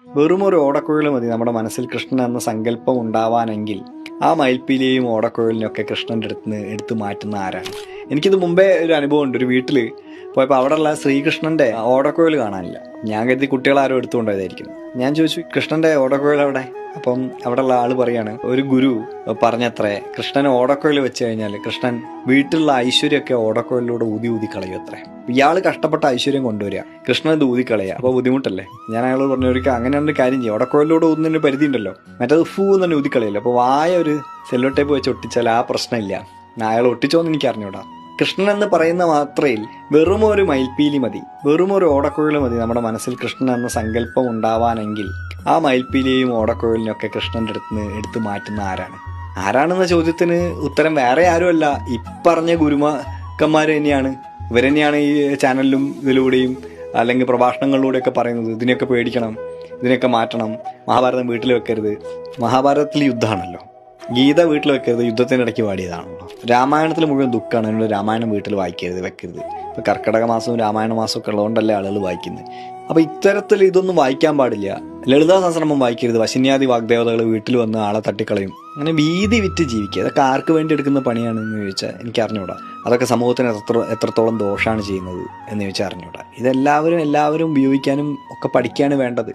വെറും ഒരു ഓടക്കുഴൽ മതി നമ്മുടെ മനസ്സിൽ കൃഷ്ണൻ എന്ന സങ്കല്പം ഉണ്ടാവാനെങ്കിൽ ആ മയിൽപ്പീലിയെയും ഓടക്കുഴലിനെയൊക്കെ കൃഷ്ണൻ്റെ എടുത്ത് മാറ്റുന്ന ആരാണ്? എനിക്കിത് മുമ്പേ ഒരു അനുഭവം ഉണ്ട്. ഒരു വീട്ടിൽ പോയപ്പോൾ അവിടെയുള്ള ശ്രീകൃഷ്ണൻ്റെ ഓടക്കുഴൽ കാണാനില്ല. ഞാൻ കരുതി കുട്ടികളാരും എടുത്തുകൊണ്ടായതായിരിക്കും. ഞാൻ ചോദിച്ചു, കൃഷ്ണൻ്റെ ഓടക്കുഴൽ അവിടെ? അപ്പം അവിടെയുള്ള ആൾ പറയാണ്, ഒരു ഗുരു പറഞ്ഞത്രേ, കൃഷ്ണൻ ഓടക്കുഴൽ വെച്ച് കഴിഞ്ഞാൽ കൃഷ്ണൻ വീട്ടിലുള്ള ഐശ്വര്യമൊക്കെ ഓടക്കുഴലിലൂടെ ഊതി കളയും അത്രേ. ഇയാൾ കഷ്ടപ്പെട്ട ഐശ്വര്യം കൊണ്ടുവരിക, കൃഷ്ണൻ ഇത് ഊതിക്കളയുക. അപ്പോൾ ബുദ്ധിമുട്ടല്ലേ? ഞാൻ അയാളോട് പറഞ്ഞു, ഒരു അങ്ങനെ കാര്യം ചെയ്യും, ഓടക്കുഴലിലൂടെ ഊതുന്നതിന് പരിധി ഉണ്ടല്ലോ, മറ്റേത് ഫൂ തന്നെ ഊതിക്കളയല്ലോ. അപ്പോൾ വായ ഒരു സെല്ലോ ടേപ്പ് വെച്ച് ഒട്ടിച്ചാൽ ആ പ്രശ്നമില്ല. അയാൾ ഒട്ടിച്ചോന്ന് എനിക്ക് അറിഞ്ഞൂടാ. കൃഷ്ണൻ എന്ന് പറയുന്ന മാത്രയിൽ വെറും ഒരു മയിൽപ്പീലി മതി, വെറും ഒരു ഓടക്കുഴൽ മതി നമ്മുടെ മനസ്സിൽ കൃഷ്ണൻ എന്ന സങ്കല്പം ഉണ്ടാവാനെങ്കിൽ ആ മയിൽപ്പീലിയെയും ഓടക്കുഴലിനെയൊക്കെ കൃഷ്ണൻ്റെ എടുത്ത് മാറ്റുന്ന ആരാണെന്ന ചോദ്യത്തിന് ഉത്തരം വേറെ ആരുമല്ല, ഇപ്പറഞ്ഞ ഗുരുക്കന്മാർ തന്നെയാണ്. ഇവരെന്നെയാണ് ഈ ചാനലിലും ഇതിലൂടെയും അല്ലെങ്കിൽ പ്രഭാഷണങ്ങളിലൂടെയൊക്കെ പറയുന്നത്, ഇതിനെയൊക്കെ പേടിക്കണം, ഇതിനെയൊക്കെ മാറ്റണം, മഹാഭാരതം വീട്ടിൽ വെക്കരുത്. മഹാഭാരതത്തിൽ യുദ്ധമാണല്ലോ, ഗീത വീട്ടിൽ വെക്കരുത്, യുദ്ധത്തിനിടയ്ക്ക് പാടിയതാണല്ലോ. രാമായണത്തിൽ മുഴുവൻ ദുഃഖമാണ്, അതിനുള്ള രാമായണം വീട്ടിൽ വെക്കരുത്. ഇപ്പോൾ കർക്കിടക മാസവും രാമായണ മാസമൊക്കെ ഉള്ളതുകൊണ്ടല്ലേ ആളുകൾ വായിക്കുന്നത്. അപ്പോൾ ഇത്തരത്തിൽ ഇതൊന്നും വായിക്കാൻ പാടില്ല. ലളിതാ സഹസ്രനാമം വായിക്കരുത്, വശന്യാദി വാഗ്ദേവതകൾ വീട്ടിൽ വന്ന് ആളെ തട്ടിക്കളയും, അങ്ങനെ വീതി വിറ്റ് ജീവിക്കുക. അതൊക്കെ ആർക്ക് വേണ്ടി എടുക്കുന്ന പണിയാണെന്ന് ചോദിച്ചാൽ എനിക്ക് അറിഞ്ഞൂടാ. അതൊക്കെ സമൂഹത്തിന് എത്രത്തോളം ദോഷമാണ് ചെയ്യുന്നത് എന്ന് ചോദിച്ചാൽ അറിഞ്ഞൂടാ. ഇതെല്ലാവരും ഉപയോഗിക്കാനും ഒക്കെ പഠിക്കുകയാണ് വേണ്ടത്.